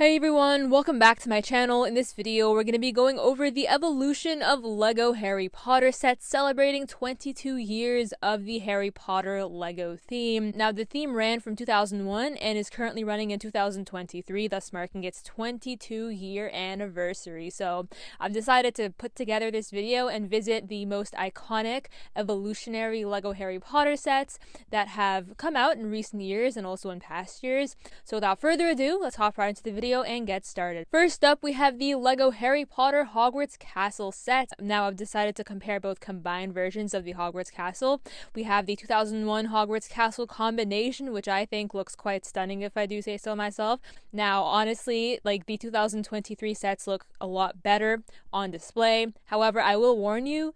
Hey everyone, welcome back to my channel. In this video, we're going to be going over the evolution of LEGO Harry Potter sets celebrating 22 years of the Harry Potter LEGO theme. Now, the theme ran from 2001 and is currently running in 2023, thus marking its 22-year anniversary. So, I've decided to put together this video and visit the most iconic evolutionary LEGO Harry Potter sets that have come out in recent years and also in past years. So, without further ado, let's hop right into the video and get started. First up, we have the LEGO Harry Potter Hogwarts Castle set. Now, I've decided to compare both combined versions of the Hogwarts Castle. We have the 2001 Hogwarts Castle combination, which I think looks quite stunning if I do say so myself. Now, honestly, like the 2023 sets look a lot better on display. However, I will warn you,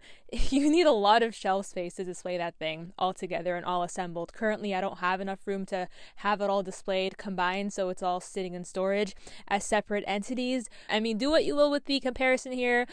you need a lot of shelf space to display that thing all together and all assembled. Currently, I don't have enough room to have it all displayed combined, so it's all sitting in storage as separate entities. I mean, do what you will with the comparison here,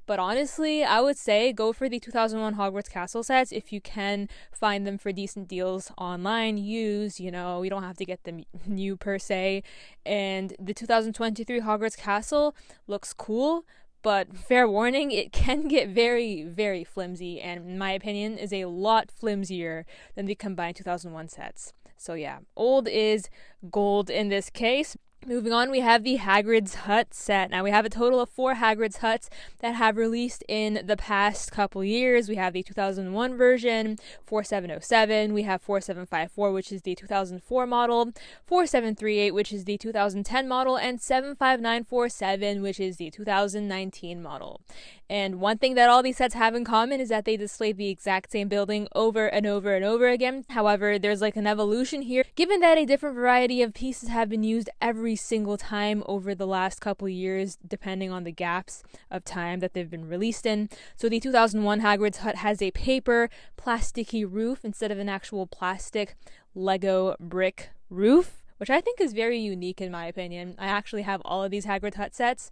but honestly, I would say go for the 2001 Hogwarts Castle sets if you can find them for decent deals online, used, you don't have to get them new per se. And the 2023 Hogwarts Castle looks cool, but fair warning, it can get very, very flimsy, and in my opinion, is a lot flimsier than the combined 2001 sets. So yeah, old is gold in this case. Moving on, we have the Hagrid's Hut set. Now, we have a total of 4 Hagrid's Huts that have released in the past couple years. We have the 2001 version, 4707, we have 4754, which is the 2004 model, 4738, which is the 2010 model, and 75947, which is the 2019 model. And one thing that all these sets have in common is that they display the exact same building over and over and over again. However, there's like an evolution here, given that a different variety of pieces have been used every single time over the last couple years, depending on the gaps of time that they've been released in. So the 2001 Hagrid's Hut has a paper, plasticky roof instead of an actual plastic Lego brick roof, which I think is very unique in my opinion. I actually have all of these Hagrid Hut sets,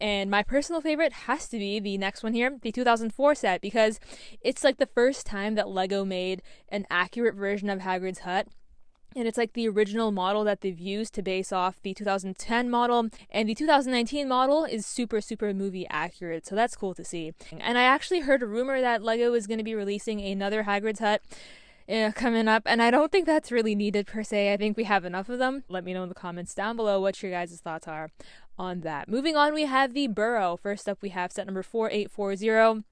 and my personal favorite has to be the next one here, the 2004 set, because it's like the first time that Lego made an accurate version of Hagrid's Hut. And it's like the original model that they've used to base off the 2010 model, and the 2019 model is super movie accurate, so that's cool to see. And I actually heard a rumor that Lego is going to be releasing another Hagrid's Hut coming up, and I don't think that's really needed per se. I think we have enough of them. Let me know in the comments down below what your guys' thoughts are on that. Moving on, we have the Burrow. First up, we have set number 4840.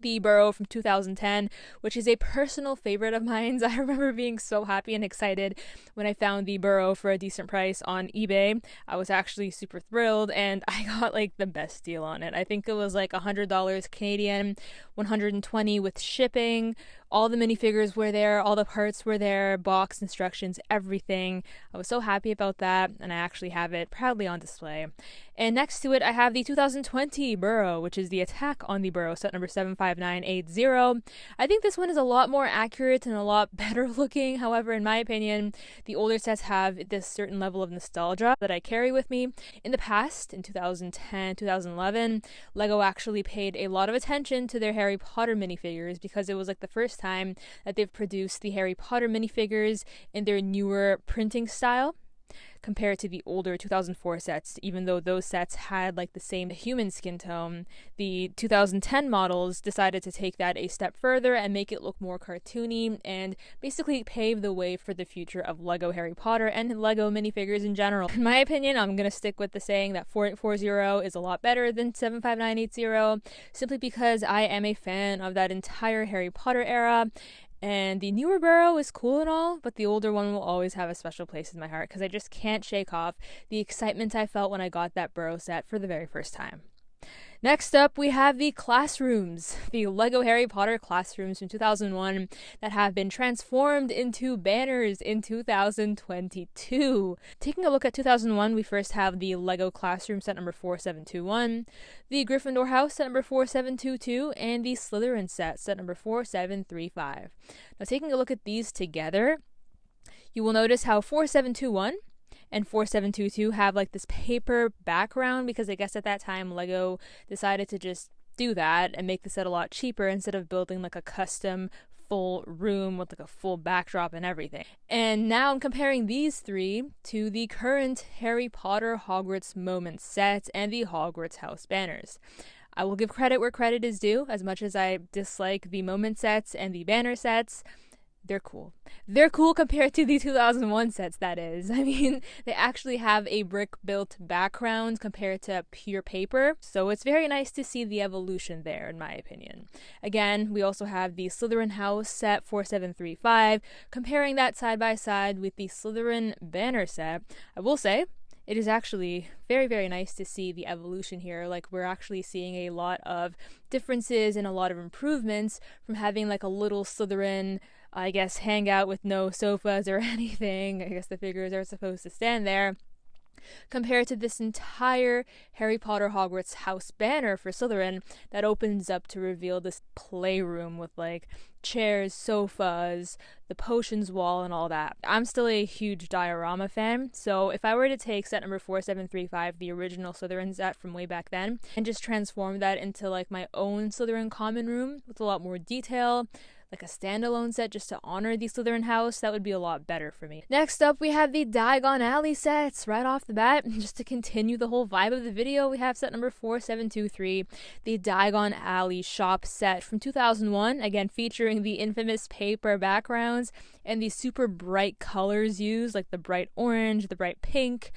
The Burrow from 2010, which is a personal favorite of mine. I remember being so happy and excited when I found the Burrow for a decent price on eBay. I was actually super thrilled, and I got like the best deal on it. I think it was like $100 Canadian, $120 with shipping. All the minifigures were there, all the parts were there, box instructions, everything. I was so happy about that, and I actually have it proudly on display. And next to it, I have the 2020 Burrow, which is the Attack on the Burrow, set number 75980. I think this one is a lot more accurate and a lot better looking. However, in my opinion, the older sets have this certain level of nostalgia that I carry with me. In the past, in 2010, 2011, Lego actually paid a lot of attention to their Harry Potter minifigures because it was like the first time that they've produced the Harry Potter minifigures in their newer printing style compared to the older 2004 sets. Even though those sets had like the same human skin tone, the 2010 models decided to take that a step further and make it look more cartoony and basically pave the way for the future of Lego Harry Potter and Lego minifigures in general. In my opinion, I'm going to stick with the saying that 4840 is a lot better than 75980, simply because I am a fan of that entire Harry Potter era. And the newer Burrow is cool and all, but the older one will always have a special place in my heart because I just can't shake off the excitement I felt when I got that Burrow set for the very first time. Next up, we have the classrooms, the Lego Harry Potter classrooms from 2001 that have been transformed into banners in 2022. Taking a look at 2001, we first have the Lego classroom set number 4721, the Gryffindor house set number 4722, and the Slytherin set number 4735. Now, taking a look at these together, you will notice how 4721 and 4722 have like this paper background because I guess at that time Lego decided to just do that and make the set a lot cheaper instead of building like a custom full room with like a full backdrop and everything. And now I'm comparing these three to the current Harry Potter Hogwarts Moment set and the Hogwarts House banners. I will give credit where credit is due. As much as I dislike the moment sets and the banner sets, they're cool. They're cool compared to the 2001 sets, that is. I mean, they actually have a brick-built background compared to pure paper, so it's very nice to see the evolution there, in my opinion. Again, we also have the Slytherin House set 4735. Comparing that side by side with the Slytherin banner set, I will say, it is actually very, very nice to see the evolution here. Like, we're actually seeing a lot of differences and a lot of improvements from having like a little Slytherin, I guess, hangout with no sofas or anything. I guess the figures are supposed to stand there, compared to this entire Harry Potter Hogwarts house banner for Slytherin that opens up to reveal this playroom with like chairs, sofas, the potions wall, and all that. I'm still a huge diorama fan, so if I were to take set number 4735, the original Slytherin set from way back then, and just transform that into like my own Slytherin common room with a lot more detail, like a standalone set just to honor the Slytherin house, that would be a lot better for me. Next up, we have the Diagon Alley sets right off the bat. Just to continue the whole vibe of the video, we have set number 4723, the Diagon Alley shop set from 2001, again featuring the infamous paper backgrounds and the super bright colors used, like the bright orange, the bright pink,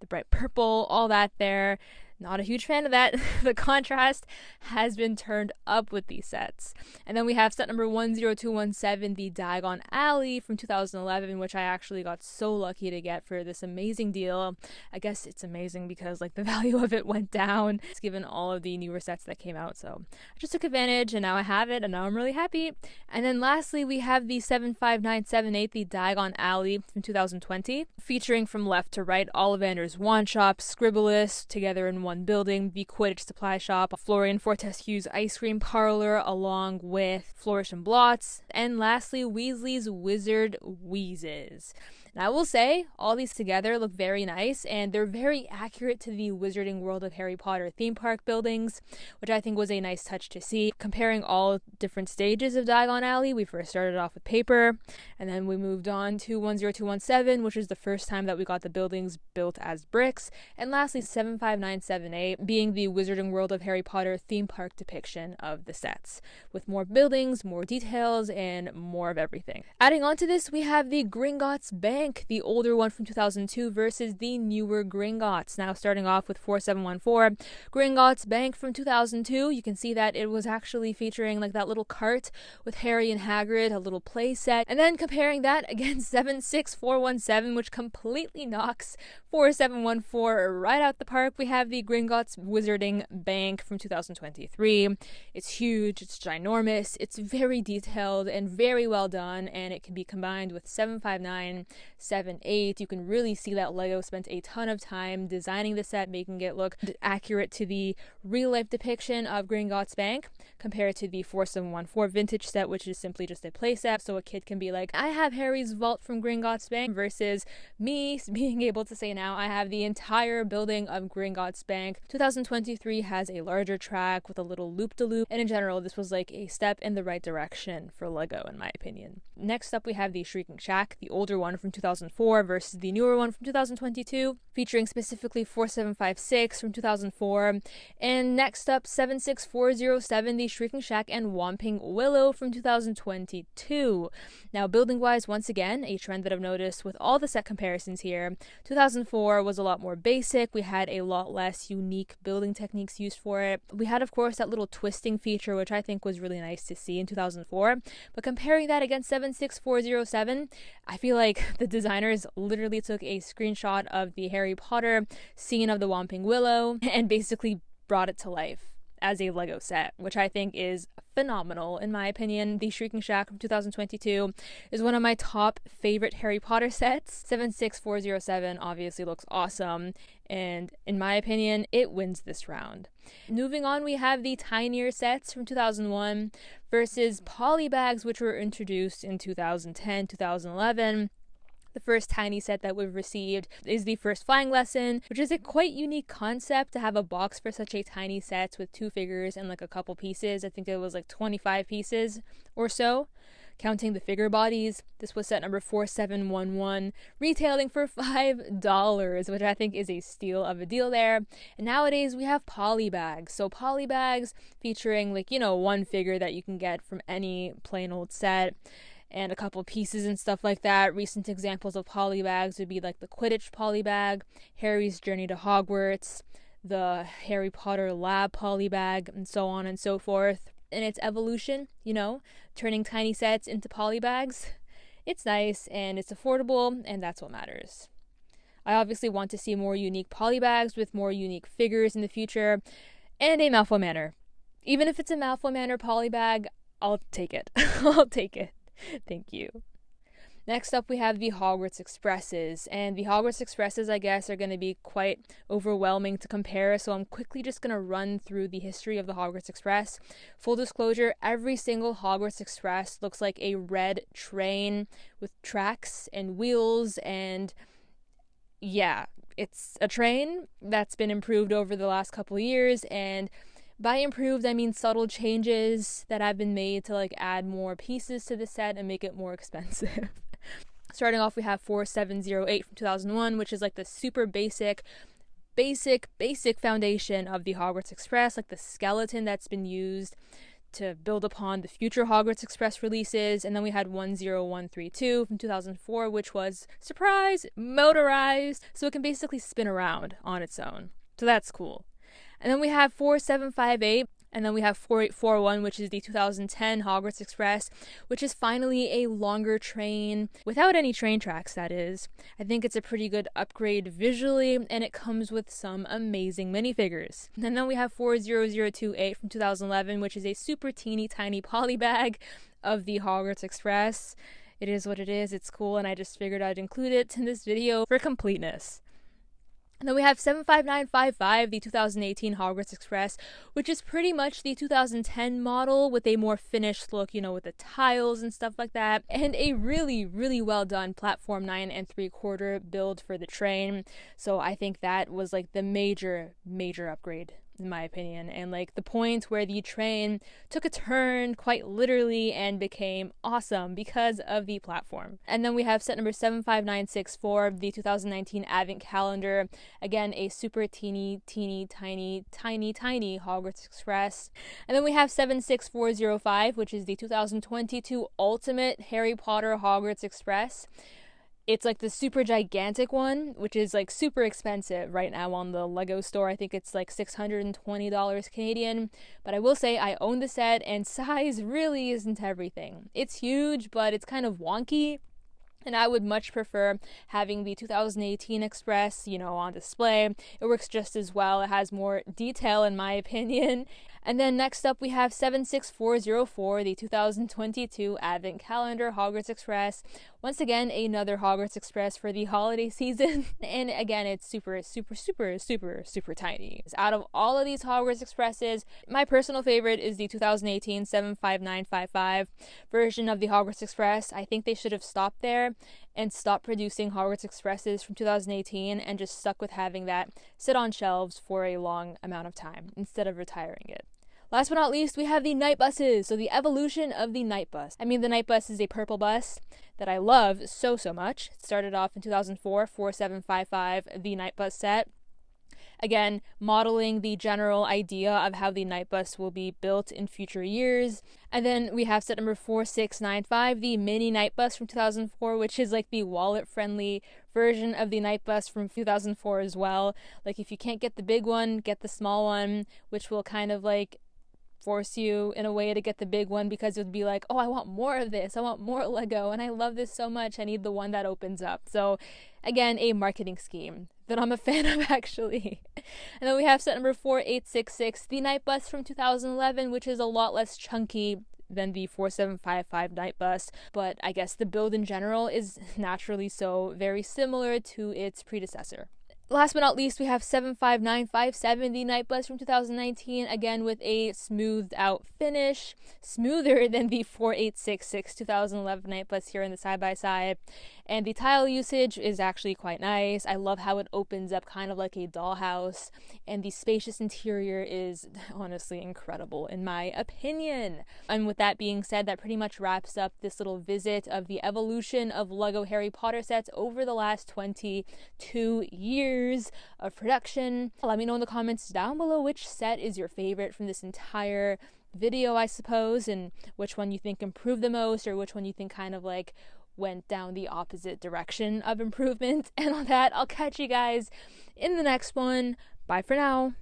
the bright purple, all that there. Not a huge fan of that. The contrast has been turned up with these sets. And then we have set number 10217, the Diagon Alley from 2011, which I actually got so lucky to get for this amazing deal. I guess it's amazing because like the value of it went down given all of the newer sets that came out. So I just took advantage and now I have it and now I'm really happy. And then lastly, we have the 75978, the Diagon Alley from 2020, featuring from left to right Ollivander's Wand Shop, Scribblus together in one building, the Quidditch Supply Shop, Florian Fortescue's Ice Cream Parlor, along with Flourish and Blots, and lastly Weasley's Wizard Wheezes. And I will say, all these together look very nice, and they're very accurate to the Wizarding World of Harry Potter theme park buildings, which I think was a nice touch to see. Comparing all different stages of Diagon Alley, we first started off with paper, and then we moved on to 10217, which is the first time that we got the buildings built as bricks, and lastly 75978, being the Wizarding World of Harry Potter theme park depiction of the sets, with more buildings, more details, and more of everything. Adding on to this, we have the Gringotts Bank, the older one from 2002 versus the newer Gringotts. Now starting off with 4714, Gringotts Bank from 2002, you can see that it was actually featuring like that little cart with Harry and Hagrid, a little play set, and then comparing that against 76417, which completely knocks 4714 right out the park, we have the Gringotts Wizarding Bank from 2023. It's huge, it's ginormous, it's very detailed and very well done, and it can be combined with 75978. You can really see that LEGO spent a ton of time designing the set, making it look accurate to the real-life depiction of Gringotts Bank, compared to the 4714 vintage set, which is simply just a playset, so a kid can be like, I have Harry's vault from Gringotts Bank, versus me being able to say now I have the entire building of Gringotts Bank. 2023 has a larger track with a little loop-de-loop, and in general, this was like a step in the right direction for LEGO, in my opinion. Next up, we have the Shrieking Shack, the older one from 2004 versus the newer one from 2022, featuring specifically 4756 from 2004, and next up 76407, the Shrieking Shack and Whomping Willow from 2022. Now, building-wise, once again, a trend that I've noticed with all the set comparisons here, 2004 was a lot more basic. We had a lot less unique building techniques used for it. We had, of course, that little twisting feature, which I think was really nice to see in 2004, but comparing that against 76407, I feel like the designers literally took a screenshot of the Harry Potter scene of the Whomping Willow and basically brought it to life as a LEGO set, which I think is phenomenal in my opinion. The Shrieking Shack from 2022 is one of my top favorite Harry Potter sets. 76407 obviously looks awesome, and in my opinion, it wins this round. Moving on, we have the tinier sets from 2001 versus polybags, which were introduced in 2010, 2011. The first tiny set that we've received is the First Flying Lesson, which is a quite unique concept to have a box for such a tiny set with two figures and like a couple pieces. I think it was like 25 pieces or so. Counting the figure bodies, this was set number 4711, retailing for $5, which I think is a steal of a deal there. And nowadays we have poly bags. So poly bags featuring like, one figure that you can get from any plain old set and a couple pieces and stuff like that. Recent examples of poly bags would be like the Quidditch poly bag, Harry's Journey to Hogwarts, the Harry Potter lab poly bag, and so on and so forth. In its evolution, turning tiny sets into poly bags, it's nice and it's affordable, and that's what matters. I obviously want to see more unique poly bags with more unique figures in the future, and a Malfoy Manor. Even if it's a Malfoy Manor poly bag, I'll take it. I'll take it. Thank you. Next up, we have the Hogwarts Expresses, and the Hogwarts Expresses, I guess, are going to be quite overwhelming to compare, so I'm quickly just going to run through the history of the Hogwarts Express. Full disclosure, every single Hogwarts Express looks like a red train with tracks and wheels, and yeah, it's a train that's been improved over the last couple years, and by improved, I mean subtle changes that have been made to add more pieces to the set and make it more expensive. Starting off, we have 4708 from 2001, which is the super basic foundation of the Hogwarts Express, the skeleton that's been used to build upon the future Hogwarts Express releases. And then we had 10132 from 2004, which was, surprise, motorized, so it can basically spin around on its own. So that's cool. And then we have 4758, and then we have 4841, which is the 2010 Hogwarts Express, which is finally a longer train, without any train tracks, that is. I think it's a pretty good upgrade visually, and it comes with some amazing minifigures. And then we have 40028 from 2011, which is a super teeny tiny poly bag of the Hogwarts Express. It is what it is, it's cool, and I just figured I'd include it in this video for completeness. And then we have 75955, the 2018 Hogwarts Express, which is pretty much the 2010 model with a more finished look, with the tiles and stuff like that, and a really, really well done platform 9 3/4 build for the train. So I think that was the major upgrade, in my opinion, and the point where the train took a turn quite literally and became awesome because of the platform. And then we have set number 75964, the 2019 Advent Calendar, again a super teeny tiny Hogwarts Express. And then we have 76405, which is the 2022 Ultimate Harry Potter Hogwarts Express. It's the super gigantic one, which is super expensive right now on the Lego store. I think it's $620 Canadian. But I will say I own the set, and size really isn't everything. It's huge, but it's kind of wonky. And I would much prefer having the 2018 Express, on display. It works just as well. It has more detail, in my opinion. And then next up, we have 76404, the 2022 Advent Calendar Hogwarts Express. Once again, another Hogwarts Express for the holiday season. And again, it's super tiny. Out of all of these Hogwarts Expresses, my personal favorite is the 2018 75955 version of the Hogwarts Express. I think they should have stopped there and stopped producing Hogwarts Expresses from 2018 and just stuck with having that sit on shelves for a long amount of time instead of retiring it. Last but not least, we have the night buses. So the evolution of the night bus. I mean, the night bus is a purple bus that I love so much. It started off in 2004, 4755, the night bus set. Again, modeling the general idea of how the night bus will be built in future years. And then we have set number 4695, the mini night bus from 2004, which is the wallet-friendly version of the night bus from 2004 as well. If you can't get the big one, get the small one, which will kind of force you in a way to get the big one, because it would be oh, I want more of this, I want more Lego, and I love this so much, I need the one that opens up. So again, a marketing scheme that I'm a fan of, actually. And then we have set number 4866, the night bus from 2011, which is a lot less chunky than the 4755 night bus, but I guess the build in general is naturally so very similar to its predecessor. Last but not least, we have 75957, the Nightbus from 2019, again with a smoothed out finish, smoother than the 4866 2011 Nightbus here in the side-by-side. And the tile usage is actually quite nice. I love how it opens up kind of like a dollhouse, and the spacious interior is honestly incredible in my opinion. And with that being said, that pretty much wraps up this little visit of the evolution of LEGO Harry Potter sets over the last 22 years of production. Let me know in the comments down below which set is your favorite from this entire video, I suppose, and which one you think improved the most, or which one you think kind of like went down the opposite direction of improvement. And on that, I'll catch you guys in the next one. Bye for now.